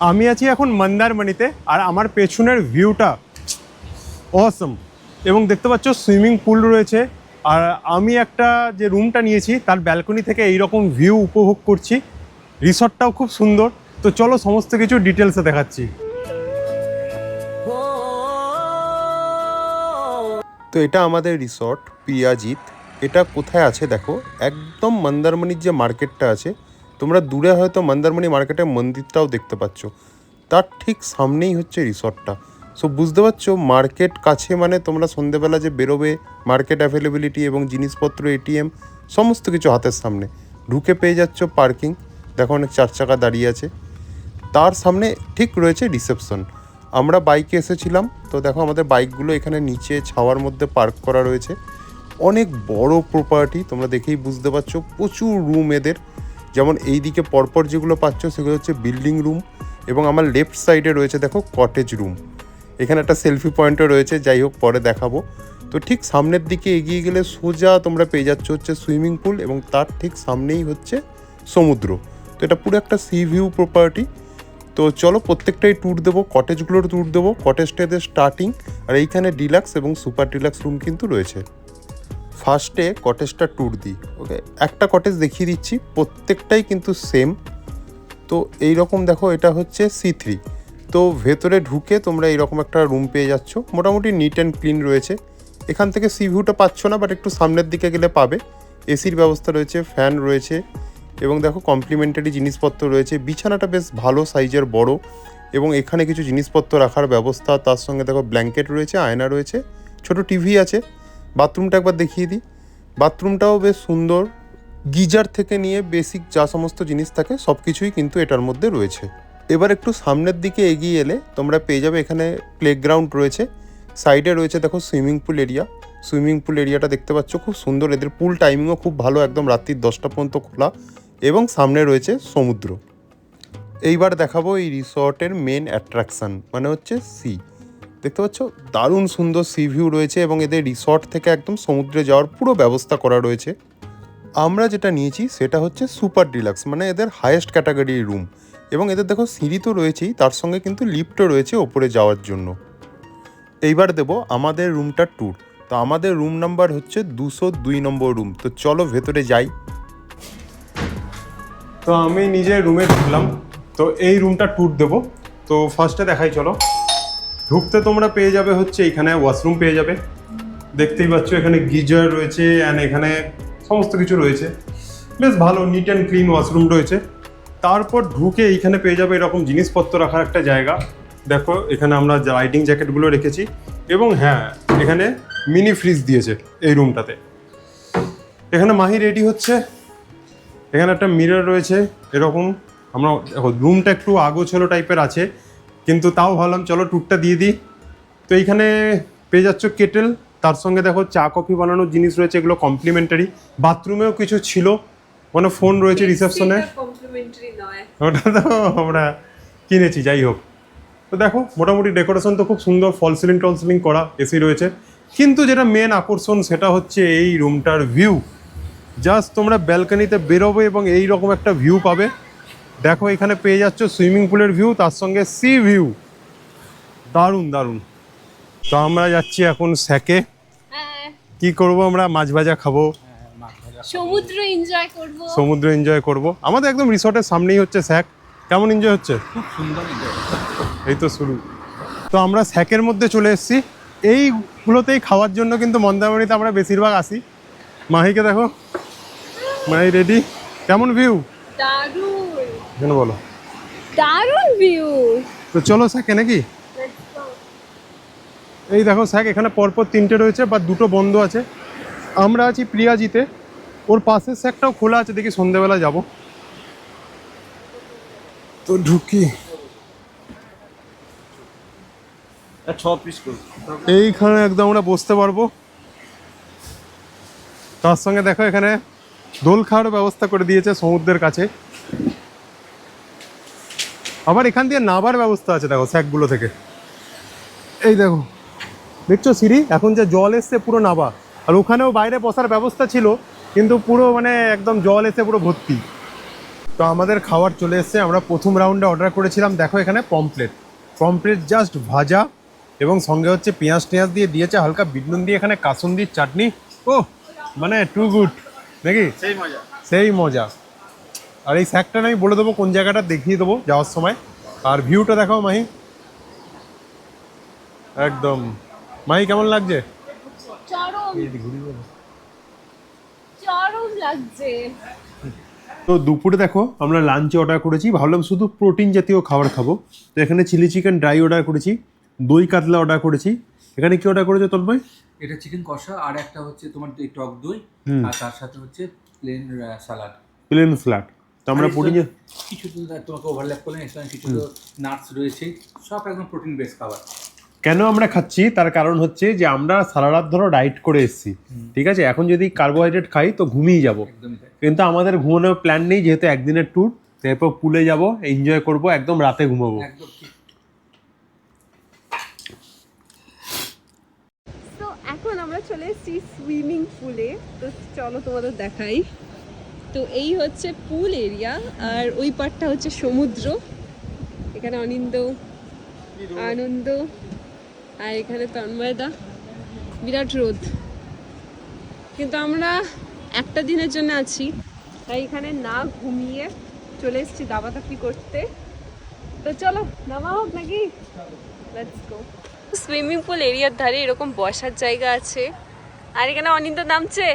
আমি আছি এখন মন্দারমণিতে, আর আমার পেছনের ভিউটা অসম। এবং দেখতে পাচ্ছ সুইমিং পুল রয়েছে, আর আমি একটা যে রুমটা নিয়েছি তার ব্যালকনি থেকে এইরকম ভিউ উপভোগ করছি। রিসর্টটাও খুব সুন্দর। তো চলো সমস্ত কিছু ডিটেলসে দেখাচ্ছি। তো এটা আমাদের রিসর্ট প্রিয়াজিৎ। এটা কোথায় আছে দেখো, একদম মন্দারমণির যে মার্কেটটা আছে, তোমরা দূরে হয়তো মন্দারমণি মার্কেটের মন্দিরটাও দেখতে পাচ্ছ, তার ঠিক সামনেই হচ্ছে রিসর্টটা। সো বুঝতে পারছো মার্কেট কাছে মানে তোমরা সন্ধেবেলা যে বেরোবে, মার্কেট অ্যাভেলেবিলিটি এবং জিনিসপত্র, এটিএম সমস্ত কিছু হাতের সামনে। ঢুকে পেয়ে যাচ্ছ পার্কিং, দেখো অনেক 4 চাকা দাঁড়িয়ে আছে। তার সামনে ঠিক রয়েছে রিসেপশন। আমরা বাইকে এসেছিলাম, তো দেখো আমাদের বাইকগুলো এখানে নিচে ছাওয়ার মধ্যে পার্ক করা রয়েছে। অনেক বড় প্রপার্টি, তোমরা দেখেই বুঝতে পারছো, প্রচুর রুম এদের। যেমন এই দিকে পরপর যেগুলো পাচ্ছ সেগুলো হচ্ছে বিল্ডিং রুম, এবং আমার লেফট সাইডে রয়েছে দেখো কটেজ রুম। এখানে একটা সেলফি পয়েন্টও রয়েছে, যাই হোক পরে দেখাবো। তো ঠিক সামনের দিকে এগিয়ে গেলে সোজা তোমরা পেয়ে যাচ্ছ হচ্ছে সুইমিং পুল, এবং তার ঠিক সামনেই হচ্ছে সমুদ্র। তো এটা পুরো একটা সি ভিউ প্রপার্টি। তো চলো প্রত্যেকটাই ট্যুর দেবো, কটেজগুলোর ট্যুর দেবো। কটেজটা এদের স্টার্টিং, আর এইখানে ডিলাক্স এবং সুপার ডিলাক্স রুম কিন্তু রয়েছে। ফার্স্টে কটেজটা ট্যুর দিই। ওকে, একটা কটেজ দেখিয়ে দিচ্ছি, প্রত্যেকটাই কিন্তু সেম। তো এই রকম দেখো, এটা হচ্ছে C3। তো ভেতরে ঢুকে তোমরা এইরকম একটা রুম পেয়ে যাচ্ছ, মোটামুটি নিট অ্যান্ড ক্লিন রয়েছে। এখান থেকে সি ভিউটা পাচ্ছ না, বাট একটু সামনের দিকে গেলে পাবে। এসির ব্যবস্থা রয়েছে, ফ্যান রয়েছে, এবং দেখো কমপ্লিমেন্টারি জিনিসপত্র রয়েছে। বিছানাটা বেশ ভালো সাইজের, বড়, এবং এখানে কিছু জিনিসপত্র রাখার ব্যবস্থা। তার সঙ্গে দেখো ব্ল্যাঙ্কেট রয়েছে, আয়না রয়েছে, ছোট টিভি আছে। বাথরুমটা একবার দেখিয়ে দিই। বাথরুমটাও বেশ সুন্দর, গিজার থেকে নিয়ে বেসিক যা সমস্ত জিনিস থাকে সব কিছুই কিন্তু এটার মধ্যে রয়েছে। এবার একটু সামনের দিকে এগিয়ে এলে তোমরা পেয়ে যাবে এখানে প্লেগ্রাউন্ড রয়েছে। সাইডে রয়েছে দেখো swimming pool area. Swimming pool এরিয়াটা দেখতে পাচ্ছ, খুব সুন্দর। এদের পুল টাইমিংও খুব ভালো, একদম রাত্রি 10টা পর্যন্ত খোলা, এবং সামনে রয়েছে সমুদ্র। এইবার দেখাবো এই রিসর্টের মেন অ্যাট্রাকশান, মানে হচ্ছে সি। দেখতে পাচ্ছ দারুণ সুন্দর সি ভিউ রয়েছে, এবং এদের রিসর্ট থেকে একদম সমুদ্রে যাওয়ার পুরো ব্যবস্থা করা রয়েছে। আমরা যেটা নিয়েছি সেটা হচ্ছে সুপার ডিলাক্স, মানে এদের হায়েস্ট ক্যাটাগরির রুম। এবং এদের দেখো সিঁড়ি তো রয়েছেই, তার সঙ্গে কিন্তু লিফটও রয়েছে ওপরে যাওয়ার জন্য। এইবার দেবো আমাদের রুমটার ট্যুর। তো আমাদের রুম নাম্বার হচ্ছে 202 নম্বর রুম। তো চলো ভেতরে যাই। তো আমি নিজের রুমে ঢুকলাম, তো এই রুমটা ট্যুর দেবো। তো ফার্স্টে দেখাই চলো। ঢুকতে তোমরা পেয়ে যাবে হচ্ছে এখানে ওয়াশরুম পেয়ে যাবে, দেখতেই পাচ্ছ এখানে গিজার রয়েছে, অ্যান্ড এখানে সমস্ত কিছু রয়েছে। বেশ ভালো নিট অ্যান্ড ক্লিন ওয়াশরুম রয়েছে। তারপর ঢুকে এইখানে পেয়ে যাবে এরকম জিনিসপত্র রাখার একটা জায়গা। দেখো এখানে আমরা রাইডিং জ্যাকেটগুলো রেখেছি, এবং হ্যাঁ এখানে মিনি ফ্রিজ দিয়েছে এই রুমটাতে। এখানে মাহি রেডি হচ্ছে, এখানে একটা মিরর রয়েছে এরকম। আমরা দেখো রুমটা একটু আগোছালো টাইপের আছে, কিন্তু তাও ভাবলাম চলো ট্যুরটা দিয়ে দিই। তো এইখানে পেয়ে যাচ্ছ কেটেল, তার সঙ্গে দেখো চা কফি বানানোর জিনিস রয়েছে, এগুলো কমপ্লিমেন্টারি। বাথরুমেও কিছু ছিল, মানে ফোন রয়েছে রিসেপশনে, ওটা তো আমরা কিনেছি, যাই হোক। তো দেখো মোটামুটি ডেকোরেশন তো খুব সুন্দর, ফল সিলিং টল সিলিং করা, এসি রয়েছে। কিন্তু যেটা মেন আকর্ষণ সেটা হচ্ছে এই রুমটার ভিউ। জাস্ট তোমরা ব্যালকনিতে বেরোবে এবং এই রকম একটা ভিউ পাবে। দেখো এখানে পেয়ে যাচ্ছ সুইমিং পুলের ভিউ, তার সঙ্গে সি ভিউ, দারুণ দারুণ। তো আমরা যাচ্ছি এখন স্যাকে। কি করব আমরা? মাছ ভাজা খাবো, সমুদ্র এনজয় করব। সমুদ্র এনজয় করব। আমাদের একদম রিসর্টের সামনেই হচ্ছে স্যাক। কেমন এনজয় হচ্ছে? খুব সুন্দর এনজয়। এই তো শুরু। তো আমরা স্যাকের মধ্যে চলে এসেছি। এইগুলোতেই খাওয়ার জন্য কিন্তু মন্দারমণিতে আমরা বেশিরভাগ আসি। মাহিকে দেখো, মাহি রেডি। কেমন ভিউ? দারুণ, কেন বলো? দারুণ ভিউ। তো চলো স্যাকে নাকি? এই দেখো স্যাক, এখানে পরপর 3টে রয়েছে, বা 2টো বন্ধ আছে। আমরা আছি প্রিয়াজিতে, ওর পাশের স্যাকটাও খোলা আছে, দেখি সন্ধ্যেবেলা যাব। তো ঢুকি, এইখানে একদম আমরা বসতে পারবো। তার সঙ্গে দেখো এখানে দোল খাওয়ার ব্যবস্থা করে দিয়েছে সমুদ্রের কাছে। আবার এখান দিয়ে নাবার ব্যবস্থা আছে দেখো স্যাকগুলো থেকে। এই দেখো, দেখছো সিঁড়ি, এখন যে জল এসছে পুরো নাবা। আর ওখানেও বাইরে বসার ব্যবস্থা ছিল, কিন্তু পুরো মানে একদম জল এসে পুরো ভর্তি। তো আমাদের খাবার চলে এসেছে। আমরা প্রথম রাউন্ডে অর্ডার করেছিলাম, দেখো এখানে পমপ্লেট জাস্ট ভাজা, এবং সঙ্গে হচ্ছে পেঁয়াজ টেঁয়াজ দিয়ে দিয়েছে, হালকা বিট নুন দিয়ে এখানে কাসুন্দির চাটনি। ও মানে টু গুড নাকি, সেই মজা। আর এই স্যাকটা আমি বলে দেবো কোন জায়গাটা, দেখিয়ে দেবো যাওয়ার সময়। আর ভিউটা দেখাও মাহি, একদম। মাহি কেমন লাগছে? চরম লাগছে। তো দুপুরে দেখো আমরা লাঞ্চে অর্ডার করেছি, ভাবলাম শুধু প্রোটিন জাতীয় খাবার খাবো। তো এখানে চিলি চিকেন ড্রাই অর্ডার করেছি, দই কাতলা অর্ডার করেছি। এখানে কি অর্ডার করেছো তন্ময়? এটা চিকেন কষা, আর একটা হচ্ছে তোমার এই টক দই, আর তার সাথে হচ্ছে প্লেন স্যালাড। Plane salad. তো আমরা প্রোটিন কিছু তো তোমাকে ওভারল্যাপ করলেন, এখানে কিছু তো নাটস রয়েছে, সব একদম প্রোটিন বেস খাবার। কেন আমরা খাচ্ছি তার কারণ হচ্ছে যে আমরা সারা রাত ধরো ডাইট করে এসেছি, ঠিক আছে? এখন যদি কার্বোহাইড্রেট খাই তো ঘুমিয়ে যাব, একদমই তাই। কিন্তু আমাদের ঘুমানোর প্ল্যান নেই, যেহেতু একদিনের ট্যুর। তারপর পুলে যাব, এনজয় করব, একদম রাতে ঘুমাবো। একদম ঠিক। তো এখন আমরা চলে এসেছি সুইমিং পুলে। তো চলো তোমাদের দেখাই। তো এই হচ্ছে পুল এরিয়া, আর ওই পারটা হচ্ছে সমুদ্র। এখানে আনন্দ, আর এখানে তন্ময়দা। বিরাট রোদ, কিন্তু আমরা একটা দিনের জন্য আছি, তাই এখানে না ঘুমিয়ে চলে এসেছি দাবাদাবি করতে। তো চলো নামা হোক নাকি, লেটস গো। সুইমিং পুল এরিয়ার ধারে এরকম বসার জায়গা আছে, আর এখানে অনিন্দ নামছে।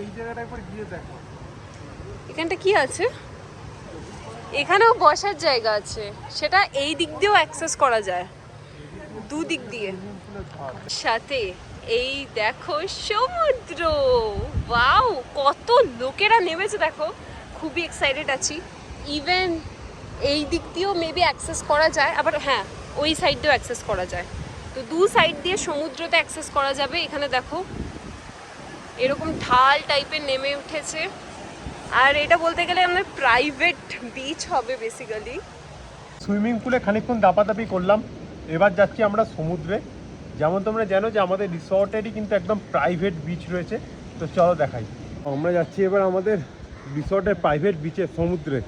এই জায়গাটা একবার গিয়ে দেখো, এখানটা কি আছে? এখানেও বসার জায়গা আছে, সেটা এই দিক দিয়েও অ্যাক্সেস করা যায়, দুদিক দিয়ে। সাথে এই দেখো সমুদ্র, ওয়াও কত লোকেরা নেমেছে দেখো, খুবই এক্সাইটেড আছি। ইভেন এই দিক দিয়েও মেবি অ্যাক্সেস করা যায়, আবার হ্যাঁ ওই সাইড দিয়েও অ্যাক্সেস করা যায়। তো দু সাইড দিয়ে সমুদ্রতে অ্যাক্সেস করা যাবে। এখানে দেখো এরকম ঢাল টাইপের নেমে উঠেছে, আর এটা বলতে গেলে আমাদের প্রাইভেট বিচ হবে বেসিক্যালি। সুইমিং পুলে খানিকক্ষণ দাপাদাপি করলাম, এবার যাচ্ছি আমরা সমুদ্রে। যেমন তোমরা জানো যে আমাদের রিসর্টেরই কিন্তু একদম প্রাইভেট বিচ রয়েছে, তো চলো দেখাই। আমরা যাচ্ছি এবার আমাদের রিসর্টের প্রাইভেট বিচে, সমুদ্রে।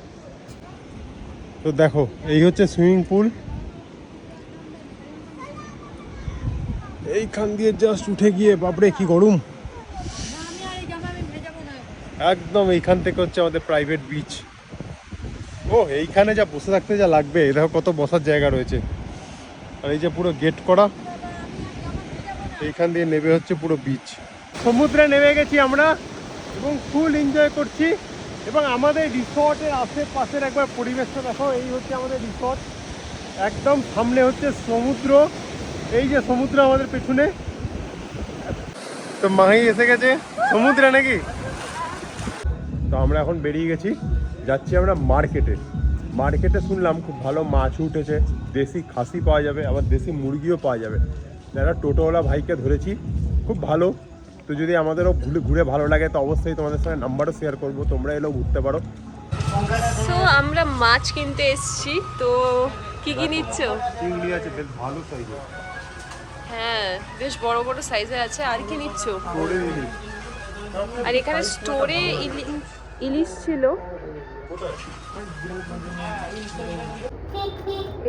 তো দেখো এই হচ্ছে সুইমিং পুল, এইখান দিয়ে জাস্ট উঠে গিয়ে বাপরে কি গরম, একদম এইখান থেকে হচ্ছে আমাদের প্রাইভেট বিচ। ও এইখানে যা বসে থাকতে যা লাগবে, দেখো কত বসার জায়গা রয়েছে। আর এই যে পুরো গেট করা, এইখান দিয়ে নেমে হচ্ছে পুরো বিচ। সমুদ্রে নেমে গেছি আমরা এবং ফুল এনজয় করছি। এবং আমাদের রিসর্টের আশেপাশের একবার পরিবেশটা দেখো, এই হচ্ছে আমাদের রিসর্ট, একদম সামনে হচ্ছে সমুদ্র, এই যে সমুদ্র আমাদের পেছনে। তো মাহি এসে গেছে সমুদ্রে নাকি। তো আমরা এখন বেরিয়ে গেছি, যাচ্ছি আমরা মার্কেটে শুনলাম খুব ভালো মাছ উঠেছে, দেশি খাসি পাওয়া যাবে, আবার দেশি মুরগিও পাওয়া যাবে। একটা টোটোওয়ালা ভাইকে ধরেছি, খুব ভালো। তো যদি আমাদেরও ঘুরে ভালো লাগে তো অবশ্যই তোমাদের সঙ্গে নাম্বারও শেয়ার করবো, তোমরা এলেও ঘুরতে পারো। তো আমরা মাছ কিনতে এসেছি, তো কি কি নিচ্ছ? চিংড়ি আছে বেশ ভালো সাইজের, হ্যাঁ বেশ বড় বড় সাইজের আছে। আর কি নিচ্ছ? করে দিই। আর এখানে স্টোরে ইলিশ ছিল।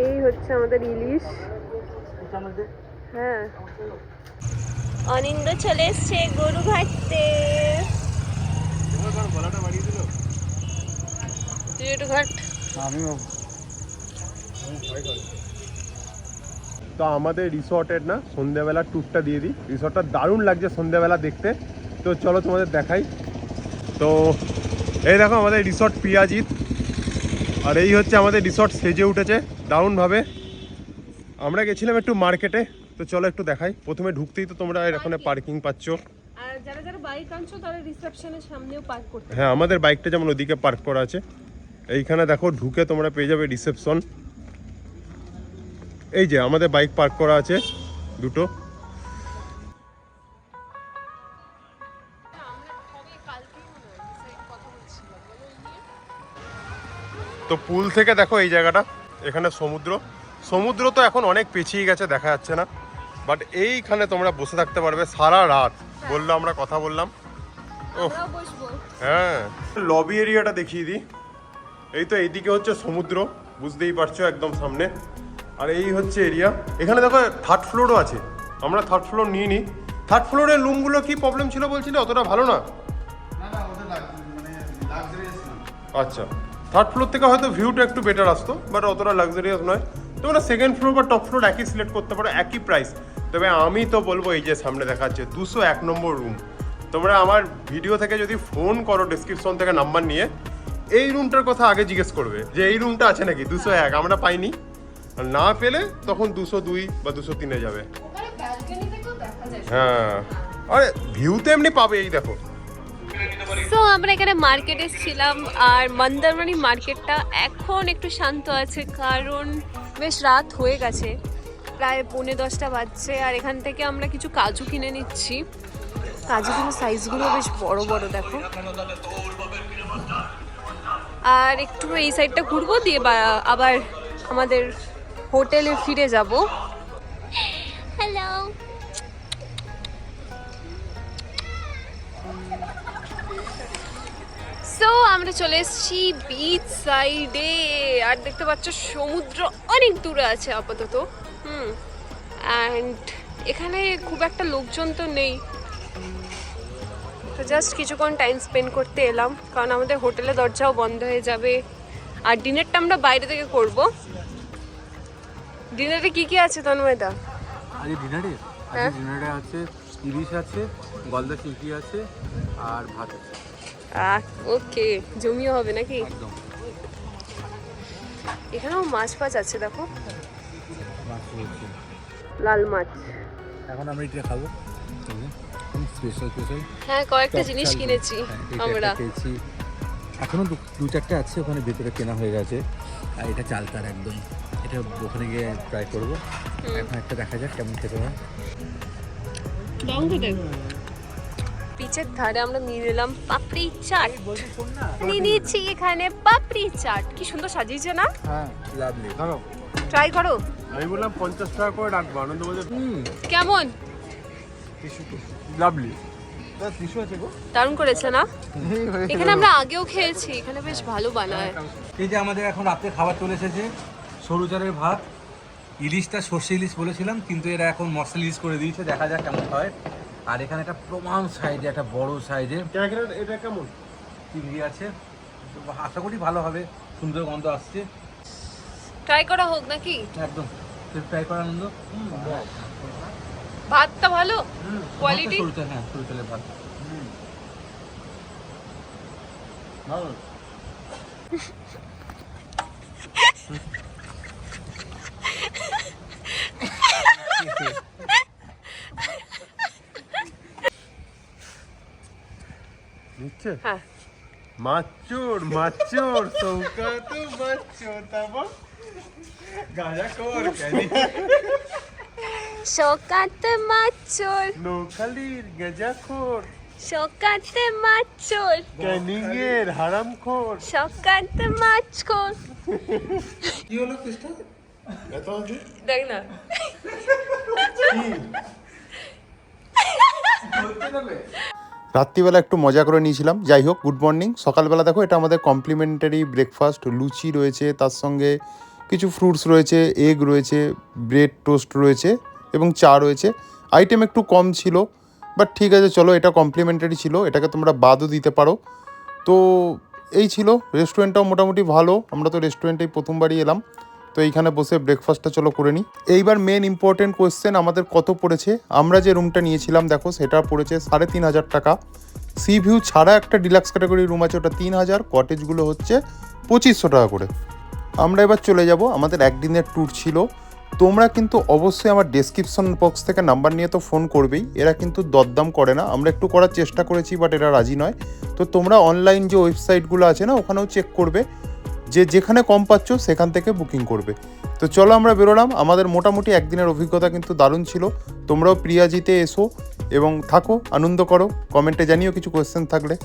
এই হচ্ছে আমাদের ইলিশ। হ্যাঁ, অনিন্দ চলে এসছে গরু ঘাটতে। তুই একটু ঘাট। তো আমাদের রিসর্টের না সন্ধ্যাবেলা ট্যুরটা দিয়ে দিই। রিসর্টটা দারুণ লাগছে সন্ধ্যাবেলা দেখতে, তো চলো তোমাদের দেখাই। তো এই দেখো আমাদের রিসর্ট পিয়াজিৎ, আর এই হচ্ছে আমাদের রিসর্ট সেজে উঠেছে দারুণভাবে। আমরা গেছিলাম একটু মার্কেটে, তো চলো একটু দেখাই। প্রথমে ঢুকতেই তো তোমরা এখানে পার্কিং পাচ্ছ। আর যারা যারা বাইক আনছো তারা রিসেপশনের সামনেও পার্ক করতে। হ্যাঁ আমাদের বাইকটা যেমন ওদিকে পার্ক করা আছে, এইখানে দেখো ঢুকে তোমরা পেয়ে যাবে রিসেপশন। এই যে আমাদের বাইক পার্ক করা আছে দুটো। তো পুল থেকে দেখো এই জায়গাটা, এখানে সমুদ্র তো এখন অনেক পেছিয়ে গেছে, দেখা যাচ্ছে না, বাট এইখানে তোমরা বসে থাকতে পারবে সারা রাত। বললো আমরা কথা বললাম। ও হ্যাঁ, লবি এরিয়াটা দেখিয়ে দিই। এই তো এইদিকে হচ্ছে সমুদ্র, বুঝতেই পারছো একদম সামনে। আর এই হচ্ছে এরিয়া। এখানে দেখো থার্ড ফ্লোরও আছে, আমরা থার্ড ফ্লোর নিয়ে নিই। থার্ড ফ্লোরের রুমগুলো কি প্রবলেম ছিল বলছিলে, অতটা ভালো না? আচ্ছা, থার্ড ফ্লোর থেকে হয়তো ভিউটা একটু বেটার আসতো, বাট অতটা লাক্সারিয়াস নয়। তোমরা সেকেন্ড ফ্লোর বা টপ ফ্লোর একই সিলেক্ট করতে পারো, একই প্রাইস। তবে আমি তো বলবো এই যে সামনে দেখাচ্ছে 201 নম্বর রুম। তোমরা আমার ভিডিও থেকে যদি ফোন করো ডেসক্রিপশন থেকে নাম্বার নিয়ে, এই রুমটার কথা আগে জিজ্ঞেস করবে যে এই রুমটা আছে নাকি। 201 আমরা পাইনি, আর না পেলে তখন 202 বা 203-এ যাবে। ওখানে ব্যালকনি থেকেও দেখা যায়। হ্যাঁ, আরে ভিউ তো এমনি পাবে, এই দেখো। তো আমরা এখানে মার্কেটে ছিলাম, আর মন্দারমণি মার্কেটটা এখন একটু শান্ত আছে, কারণ বেশ রাত হয়ে গেছে, প্রায় 9:30 বাজছে। আর এখান থেকে আমরা কিছু কাজু কিনে নিচ্ছি। কাজুগুলো সাইজগুলো বেশ বড় বড়, দেখো। আর একটু এই সাইডটা ঘুরবো, দিয়ে আবার আমাদের হোটেলে ফিরে যাব। হ্যালো, সো আমরা চলে এসেছি বিচ সাইডে। আর দেখতে পাচ্ছ সমুদ্র অনেক দূরে আছে আপাতত। অ্যান্ড এখানে খুব একটা লোকজন তো নেই, তো জাস্ট কিছুক্ষণ টাইম স্পেন্ড করতে এলাম, কারণ আমাদের হোটেলের দরজাও বন্ধ হয়ে যাবে। আর ডিনারটা আমরা বাইরে থেকে করব। ডিনারে কি কি আছে তন্ময়দা? আজকে ডিনারে হ্যাঁ। ডিনারে আছে ইলিশ আছে, গলদা চিংড়ি আছে, আর ভাত আছে। ওকে, জমিও হবে নাকি? একদম এখানেও মাছ ফাছ আছে, দেখো, মাছ রয়েছে। লাল মাছ। এখন আমরা এটা খাবো স্পেশাল স্পেশাল। হ্যাঁ, কয়েকটা জিনিস কিনেছি আমরা। খেয়েছি, এখনো দু চারটে আছে ওখানে ভেতরে কেনা হয়ে গেছে। আর এটা চালতার একদম, এটা ওখানে গিয়ে ট্রাই করবো। এখন একটা দেখা যাক কেমন খেতে হয়। পিচের ধারে আমরা নিয়ে নিলাম পাপড়ি চাট। নিয়ে নিয়েছি এখানে পাপড়ি চাট, কি সুন্দর সাজিয়েছে না? হ্যাঁ, লাভলি। ধরো, ট্রাই করো। আমি বললাম 50 টাকা করে রাখবো, আনন্দবাজার। কেমন? লাভলি। দারুণ করেছে না? এখানে আমরা আগেও খেয়েছি, এখানে বেশ ভালো বানায়। এই যে আমাদের এখন রাতে খাবার চলে এসেছে, সরু চালের ভাত। ইলিশটা সর্ষে ইলিশ বলেছিলাম, কিন্তু এরা এখন মশলা ইলিশ করে দিয়েছে, দেখা যাক কেমন হয়। আর এখানে একটা প্রমাণ সাইজে, একটা বড় সাইজে এটা কেমন? চিংড়ি আছে, তো আশা করি ভালো হবে, সুন্দর গন্ধ আসছে। ট্রাই করা হোক নাকি? একদম ট্রাই করার আনন্দ। ভাতটা ভালো কোয়ালিটি। সরু চাল, হ্যাঁ সরু চালের ভাত। ভালো। নিচ্ছে? হ্যাঁ, মাচুর মাচুর সৌকাত মাচুর, তারপর গাজা কর ক্যানি শোকাত মাছর, নোখালির গেজাখোর, শোকাত মাছর, ক্যানিংয়ের হারামখোর। শোকাত মাছর। কি হলো চেষ্টা? এত আছে? দেখ না, রাত্রিবেলা একটু মজা করে নিয়েছিলাম। যাই হোক, গুড মর্নিং। সকালবেলা দেখো, এটা আমাদের কমপ্লিমেন্টারি ব্রেকফাস্ট। লুচি রয়েছে, তার সঙ্গে কিছু ফ্রুটস রয়েছে, এগ রয়েছে, ব্রেড টোস্ট রয়েছে এবং চা রয়েছে। আইটেম একটু কম ছিল, বাট ঠিক আছে, চলো, এটা কমপ্লিমেন্টারি ছিল, এটাকে তোমরা বাদও দিতে পারো। তো এই ছিল। রেস্টুরেন্টটাও মোটামুটি ভালো, আমরা তো রেস্টুরেন্টেই প্রথমবারই এলাম, তো এইখানে বসে ব্রেকফাস্টটা চলো করে নিই। এইবার মেন ইম্পর্টেন্ট কোয়েশ্চেন, আমাদের কত পড়েছে। আমরা যে রুমটা নিয়েছিলাম দেখো, সেটা পড়েছে 3,500 টাকা। সি ভিউ ছাড়া একটা ডিলাক্স ক্যাটাগরি রুম আছে, ওটা 3,000। কটেজগুলো হচ্ছে 2,500 টাকা করে। আমরা এবার চলে যাব, আমাদের একদিনের ট্যুর ছিল। তোমরা কিন্তু অবশ্যই আমার ডেসক্রিপশন বক্স থেকে নাম্বার নিয়ে তো ফোন করবেই, এরা কিন্তু দরদাম করে না। আমরা একটু করার চেষ্টা করেছি, বাট এরা রাজি নয়। তো তোমরা অনলাইন যে ওয়েবসাইটগুলো আছে না, ওখানেও চেক করবে, যে যেখানে কম পাচ্ছ সেখান থেকে বুকিং করবে। তো চলো আমরা বেরোলাম। আমাদের মোটামুটি একদিনের অভিজ্ঞতা কিন্তু দারুণ ছিল। তোমরাও প্রিয়াজিতে এসো এবং থাকো, আনন্দ করো। কমেন্টে জানিও কিছু কোয়েশ্চেন থাকলে।